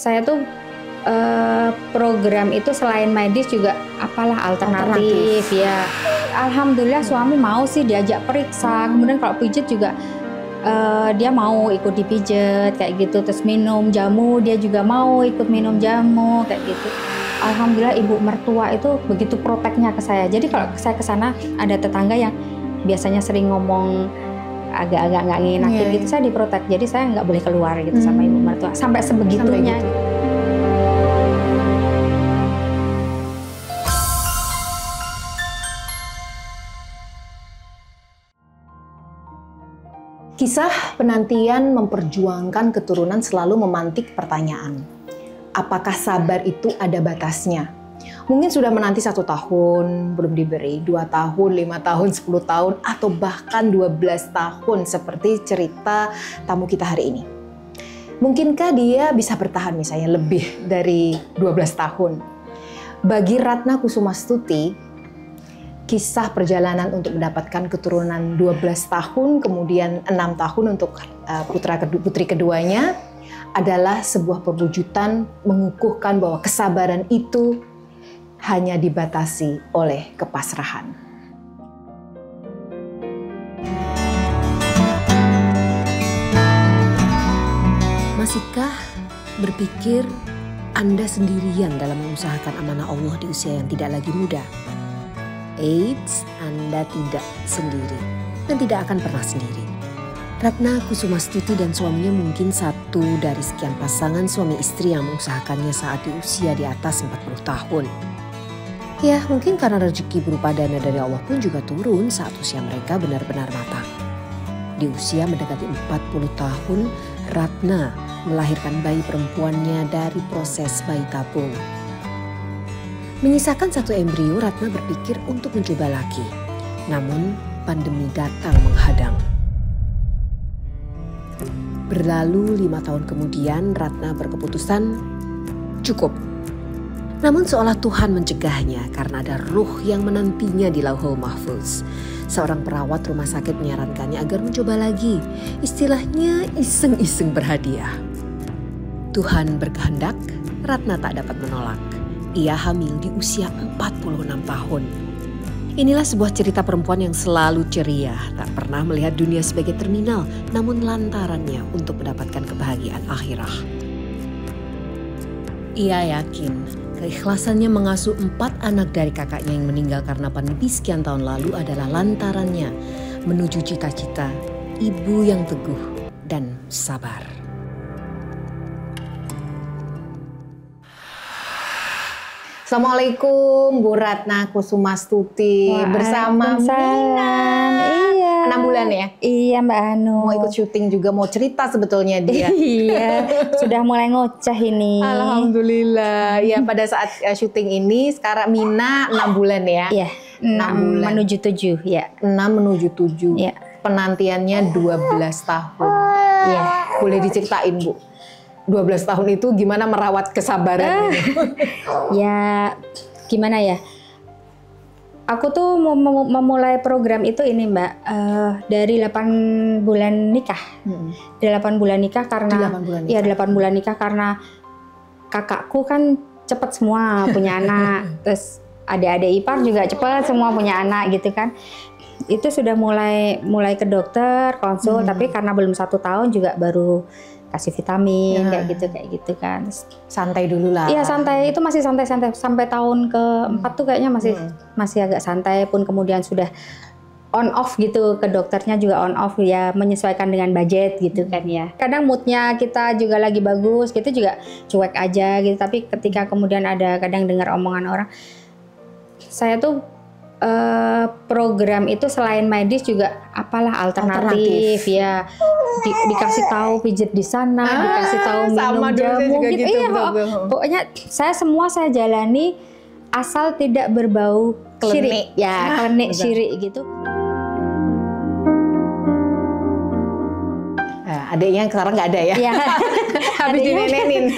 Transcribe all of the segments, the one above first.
Saya tuh program itu selain medis juga apalah alternatif ya. Alhamdulillah suami mau sih diajak periksa. Kemudian kalau pijat juga dia mau ikut dipijet kayak gitu. Terus minum jamu dia juga mau ikut minum jamu kayak gitu. Alhamdulillah ibu mertua itu begitu proteknya ke saya. Jadi kalau saya ke sana ada tetangga yang biasanya sering ngomong agak-agak nggak ngenakin gitu, saya diprotek. Jadi saya nggak boleh keluar gitu sama ibu mertua. Sampai sebegitunya. Kisah penantian memperjuangkan keturunan selalu memantik pertanyaan. Apakah sabar itu ada batasnya? Mungkin sudah menanti 1 tahun, belum diberi, 2 tahun, 5 tahun, 10 tahun, atau bahkan 12 tahun seperti cerita tamu kita hari ini. Mungkinkah dia bisa bertahan misalnya lebih dari 12 tahun? Bagi Ratna Kusumastuti, kisah perjalanan untuk mendapatkan keturunan 12 tahun, kemudian 6 tahun untuk putri keduanya adalah sebuah perwujudan mengukuhkan bahwa kesabaran itu hanya dibatasi oleh kepasrahan. Masihkah berpikir Anda sendirian dalam mengusahakan amanah Allah di usia yang tidak lagi muda? Eits, Anda tidak sendiri dan tidak akan pernah sendiri. Ratna Kusumastuti dan suaminya mungkin satu dari sekian pasangan suami istri yang mengusahakannya saat di usia di atas 40 tahun. Ya, mungkin karena rezeki berupa dana dari Allah pun juga turun saat usia mereka benar-benar matang. Di usia mendekati 40 tahun, Ratna melahirkan bayi perempuannya dari proses bayi tabung. Menyisakan 1 embrio, Ratna berpikir untuk mencoba lagi. Namun, pandemi datang menghadang. Berlalu 5 tahun kemudian, Ratna berkeputusan cukup. Namun seolah Tuhan mencegahnya karena ada ruh yang menantinya di Lauhul Mahfuz. Seorang perawat rumah sakit menyarankannya agar mencoba lagi. Istilahnya iseng-iseng berhadiah. Tuhan berkehendak, Ratna tak dapat menolak. Ia hamil di usia 46 tahun. Inilah sebuah cerita perempuan yang selalu ceria, tak pernah melihat dunia sebagai terminal, namun lantarannya untuk mendapatkan kebahagiaan akhirah. Ia yakin keikhlasannya mengasuh 4 anak dari kakaknya yang meninggal karena pandemi sekian tahun lalu adalah lantarannya menuju cita-cita ibu yang teguh dan sabar. Assalamualaikum Bu Ratna Kusumastuti bersama Mina. Iya. 6 bulan ya? Iya Mbak Anu. Mau ikut syuting juga, mau cerita sebetulnya dia. Iya, sudah mulai ngoceh ini. Alhamdulillah. Ya pada saat syuting ini sekarang Mina 6 bulan ya? Iya, 6 bulan. Menuju 7 ya. 6 menuju 7. Ya. Penantiannya 12 tahun. Iya. Boleh diceritain Bu? 12 tahun itu gimana merawat kesabaran? Ya gimana ya, aku tuh memulai program itu ini Mbak dari 8 bulan nikah. 8 bulan nikah karena 8 bulan nikah. Ya 8 bulan nikah karena kakakku kan cepet semua punya anak. Terus adik-adik ipar juga cepet semua punya anak gitu kan. Itu sudah mulai ke dokter konsul, tapi karena belum 1 tahun juga baru kasih vitamin kayak gitu kan. Santai dulu lah. Iya santai, itu masih santai-santai sampai tahun ke-4 tuh kayaknya masih agak santai, pun kemudian sudah on off gitu, ke dokternya juga on off ya, menyesuaikan dengan budget gitu kan ya. Kadang moodnya kita juga lagi bagus gitu juga cuek aja gitu, tapi ketika kemudian ada kadang dengar omongan orang, saya tuh program itu selain medis juga apalah alternatif. Ya. Dikasih tahu pijet di sana, dikasih tahu minum jamu gitu. Iya, pokoknya saya jalani asal tidak berbau syirik. Ya, klinik syirik gitu. Adiknya sekarang nggak ada ya? Iya. Habis dinenenin.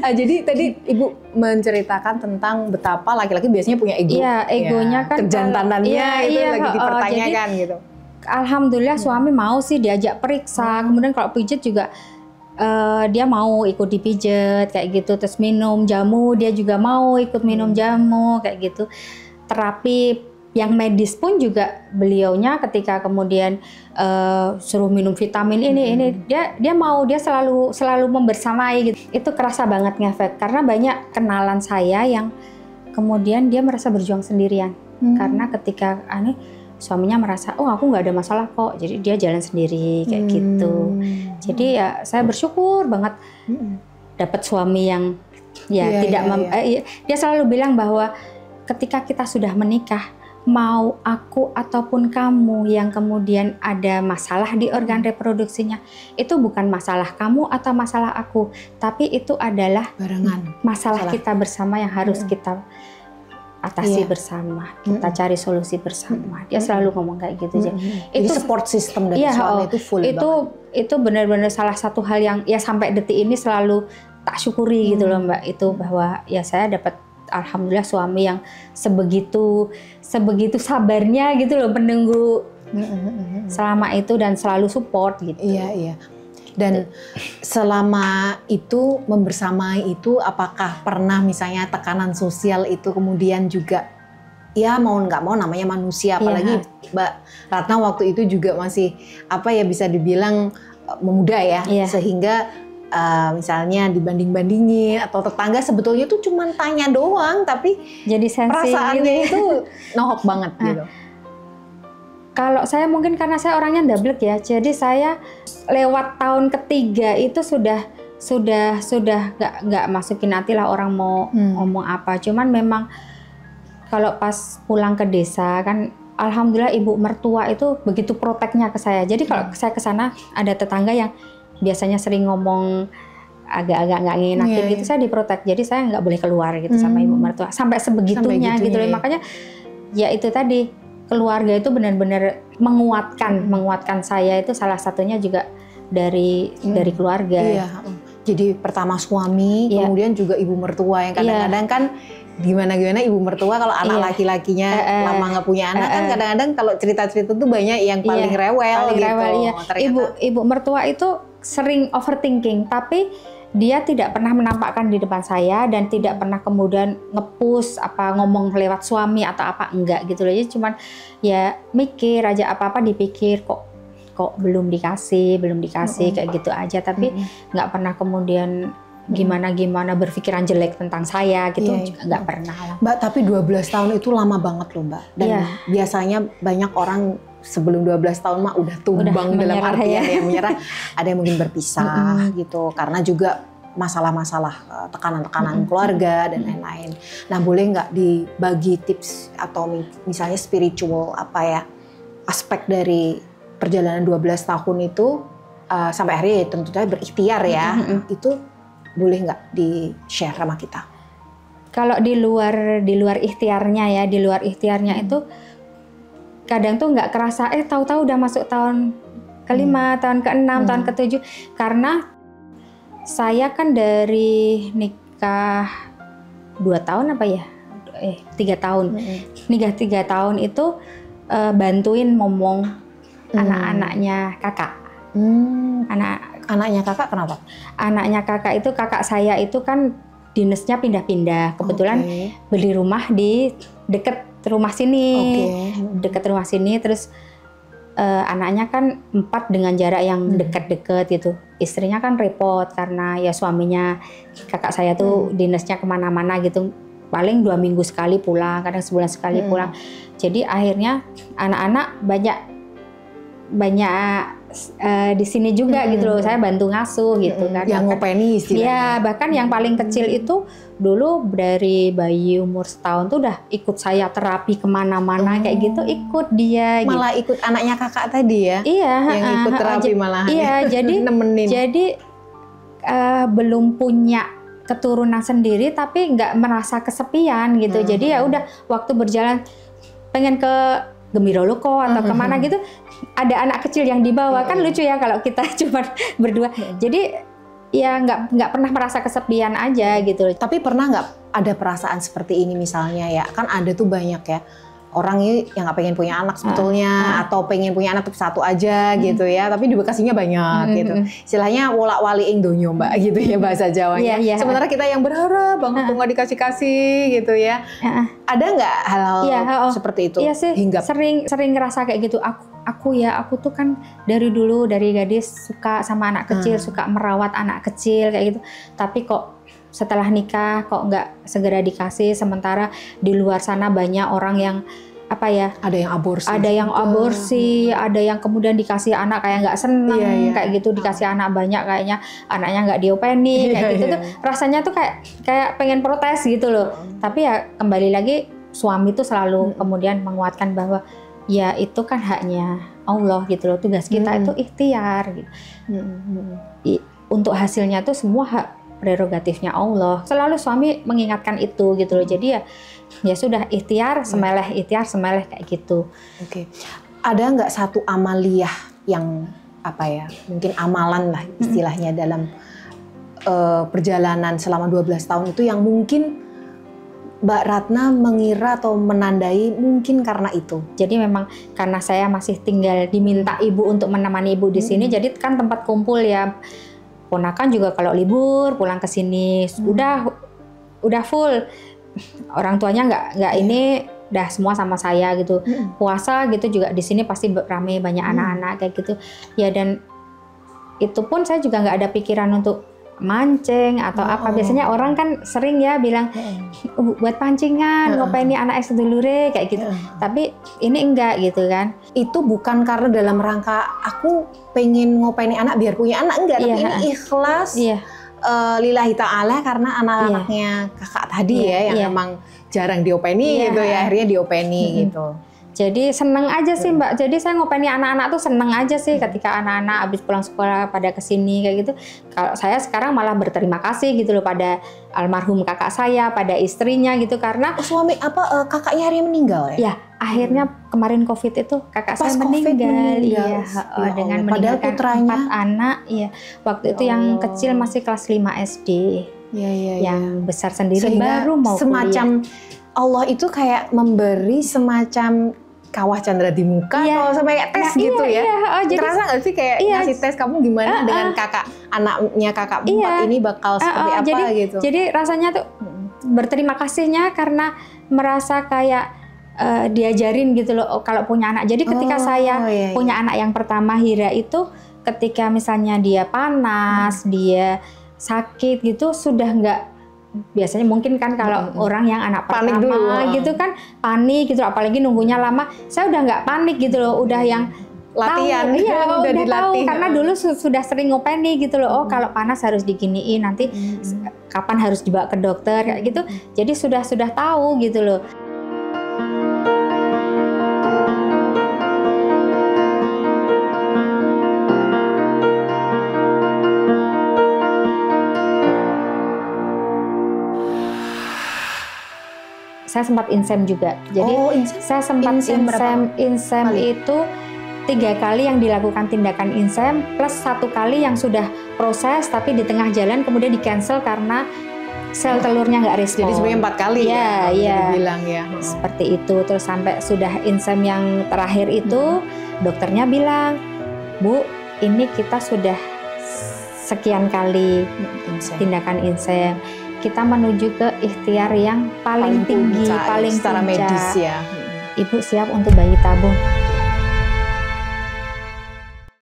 Jadi tadi Ibu menceritakan tentang betapa laki-laki biasanya punya ego. Iya, egonya kan kejantanannya itu lagi dipertanyakan gitu. Alhamdulillah suami mau sih diajak periksa. Kemudian kalau pijat juga dia mau ikut dipijet kayak gitu, terus minum jamu dia juga mau ikut minum jamu kayak gitu. Terapi yang medis pun juga beliaunya ketika kemudian suruh minum vitamin ini dia mau, dia selalu membersamai gitu. Itu kerasa banget ngefek karena banyak kenalan saya yang kemudian dia merasa berjuang sendirian karena ketika suaminya merasa oh aku nggak ada masalah kok, jadi dia jalan sendiri kayak gitu. Jadi ya saya bersyukur banget dapat suami yang dia selalu bilang bahwa ketika kita sudah menikah, mau aku ataupun kamu yang kemudian ada masalah di organ reproduksinya, itu bukan masalah kamu atau masalah aku, tapi itu adalah barengan masalah kita bersama yang harus kita atasi bersama, kita cari solusi bersama. Dia selalu ngomong kayak gitu. Jadi support system dari suami itu full banget. Itu benar-benar salah satu hal yang ya sampai detik ini selalu tak syukuri gitu loh Mbak, itu bahwa ya saya dapat alhamdulillah suami yang sebegitu sabarnya gitu loh menunggu selama itu dan selalu support gitu. Iya. Dan selama itu membersamai itu, apakah pernah misalnya tekanan sosial itu kemudian juga ya mau nggak mau namanya manusia, apalagi Mbak Ratna waktu itu juga masih bisa dibilang muda ya, sehingga misalnya dibanding-bandingin atau tetangga sebetulnya tuh cuma tanya doang tapi jadi perasaannya itu nohok banget gitu. Kalau saya mungkin karena saya orangnya double ya, jadi saya lewat tahun ketiga itu sudah nggak masukin hati lah orang mau ngomong apa. Cuman memang kalau pas pulang ke desa kan, alhamdulillah ibu mertua itu begitu proteknya ke saya. Jadi kalau saya ke sana ada tetangga yang biasanya sering ngomong agak-agak nggak ngenakin gitu, saya diprotek. Jadi saya nggak boleh keluar gitu sama ibu mertua. Sampai sebegitunya gitu loh. Makanya ya itu tadi, keluarga itu benar-benar menguatkan saya, itu salah satunya juga dari keluarga. Iya. Jadi pertama suami, kemudian juga ibu mertua yang kadang-kadang kan gimana ibu mertua kalau anak laki-lakinya lama nggak punya anak kan kadang-kadang kalau cerita-cerita tuh banyak yang paling rewel gitu. Ibu mertua itu sering overthinking, tapi dia tidak pernah menampakkan di depan saya dan tidak pernah kemudian nge-push ngomong lewat suami atau apa, enggak gitu loh. Jadi cuman ya mikir aja, apa-apa dipikir kok belum dikasih kayak gitu aja, tapi nggak pernah kemudian gimana berpikiran jelek tentang saya gitu, juga nggak pernah. Mbak, tapi 12 tahun itu lama banget loh Mbak. Dan biasanya banyak orang sebelum 12 tahun mah udah tumbang dalam artian yang menyerah. Ada yang mungkin berpisah gitu karena juga masalah-masalah tekanan-tekanan keluarga dan lain-lain. Nah, boleh nggak dibagi tips atau misalnya spiritual aspek dari perjalanan 12 tahun itu sampai akhirnya tentu saja berikhtiar ya. Itu boleh nggak di-share sama kita? Kalau di luar ikhtiarnya itu kadang tuh nggak kerasa, tahu-tahu udah masuk tahun ke-5, tahun ke-6, tahun ke-7. Karena saya kan dari nikah 2 tahun 3 tahun. Nikah 3 tahun itu bantuin ngomong anak-anaknya kakak. Anaknya kakak kenapa? Anaknya kakak itu, kakak saya itu kan dinasnya pindah-pindah. Kebetulan beli rumah di deket rumah sini, terus anaknya kan 4 dengan jarak yang dekat-dekat gitu. Istrinya kan repot karena ya suaminya kakak saya tuh dinasnya kemana-mana gitu, paling 2 minggu sekali pulang, kadang sebulan sekali pulang. Jadi akhirnya anak-anak banyak di sini juga gitu loh, saya bantu ngasuh gitu kan. Yang ngopeni istilahnya. Ya, bahkan yang paling kecil itu dulu dari bayi umur setahun tuh udah ikut saya terapi kemana-mana kayak gitu, ikut dia. Malah gitu. Ikut anaknya kakak tadi ya? Iya. Yang ikut terapi malahan. Iya, jadi nemenin. Jadi belum punya keturunan sendiri tapi nggak merasa kesepian gitu. Jadi ya udah waktu berjalan pengen ke Gembira Loko atau kemana gitu, ada anak kecil yang dibawa, kan lucu ya kalau kita cuma berdua. Jadi ya nggak pernah merasa kesepian aja gitu. Tapi pernah nggak ada perasaan seperti ini misalnya ya, kan ada tuh banyak ya orang ini yang nggak pengen punya anak sebetulnya, atau pengen punya anak tapi satu aja gitu ya, tapi di Bekasinya banyak gitu. Istilahnya wolak-waliing donyo Mbak gitu ya bahasa Jawanya. Sementara kita yang berharap banget tuh nggak dikasih-kasih gitu ya. Ada nggak hal-hal seperti itu? Iya sih, Hingga sering ngerasa kayak gitu. Aku tuh kan dari dulu dari gadis suka sama anak kecil, suka merawat anak kecil kayak gitu. Tapi kok setelah nikah kok nggak segera dikasih, sementara di luar sana banyak orang yang apa ya? Ada yang aborsi. Ada yang aborsi, ada yang kemudian dikasih anak kayak nggak seneng kayak gitu, dikasih anak banyak kayaknya anaknya nggak diopeni kayak gitu tuh rasanya tuh kayak pengen protes gitu loh. Tapi ya kembali lagi suami tuh selalu kemudian menguatkan bahwa ya itu kan haknya Allah gitu loh, tugas kita itu ikhtiar gitu. Untuk hasilnya tuh semua hak prerogatifnya Allah. Selalu suami mengingatkan itu gitu loh. Jadi ya sudah ikhtiar semeleh kayak gitu. Oke. Ada nggak satu amaliyah yang apa ya? Mungkin amalan lah istilahnya dalam perjalanan selama 12 tahun itu yang mungkin Mbak Ratna mengira atau menandai mungkin karena itu. Jadi memang karena saya masih tinggal diminta ibu untuk menemani ibu di sini, jadi kan tempat kumpul ya. Ponakan juga kalau libur pulang ke sini udah full. Orang tuanya nggak ini udah semua sama saya gitu. Puasa gitu juga di sini pasti rame banyak anak-anak kayak gitu. Ya dan itu pun saya juga nggak ada pikiran untuk mancing atau apa. Biasanya orang kan sering ya bilang buat pancingan, ngopeni anak sedulure kayak gitu. Tapi ini enggak gitu kan. Itu bukan karena dalam rangka aku pengen ngopeni anak biar punya anak, enggak, tapi ini ikhlas lillahi ta'ala karena anak-anaknya kakak tadi yang memang jarang diopeni gitu ya, akhirnya diopeni gitu. Jadi seneng aja sih Mbak. Jadi saya ngopeni anak-anak tuh seneng aja sih ketika anak-anak habis pulang sekolah pada kesini kayak gitu. Kalau saya sekarang malah berterima kasih gitu loh pada almarhum kakak saya, pada istrinya gitu karena suami kakaknya akhirnya meninggal ya? Ya akhirnya kemarin COVID itu kakak saya meninggal. Iya, dengan meninggalkan 4 anak. Iya, waktu itu yang kecil masih kelas 5 SD. Yang besar sendiri sehingga baru mau semacam kuliah. Allah itu kayak memberi semacam kawah candra di muka atau sampai kayak tes gitu ya. Jadi terasa nggak sih kayak ngasih tes kamu gimana dengan anaknya kakak 4 ini bakal seperti apa gitu. Jadi rasanya tuh berterima kasihnya karena merasa kayak diajarin gitu loh kalau punya anak. Jadi ketika saya punya anak yang pertama Hira itu ketika misalnya dia panas, dia sakit gitu sudah nggak. Biasanya mungkin kan kalau orang yang anak panik pertama dulu, gitu kan panik gitu, apalagi nunggunya lama. Saya udah nggak panik gitu loh, udah yang latihan, tahu, udah tahu karena dulu sudah sering ngopeni gitu loh. Oh kalau panas harus diginiin, nanti kapan harus dibawa ke dokter kayak gitu. Jadi sudah tahu gitu loh. Saya sempat insem juga. Jadi saya sempat insem itu 3 kali yang dilakukan tindakan insem plus 1 kali yang sudah proses tapi di tengah jalan kemudian di cancel karena sel telurnya nggak respon. Jadi sebenarnya 4 kali dibilang ya. Seperti itu. Terus sampai sudah insem yang terakhir itu dokternya bilang, Bu, ini kita sudah sekian kali tindakan insem. Kita menuju ke ikhtiar yang paling tinggi, paling secara medis ya. Ibu siap untuk bayi tabung.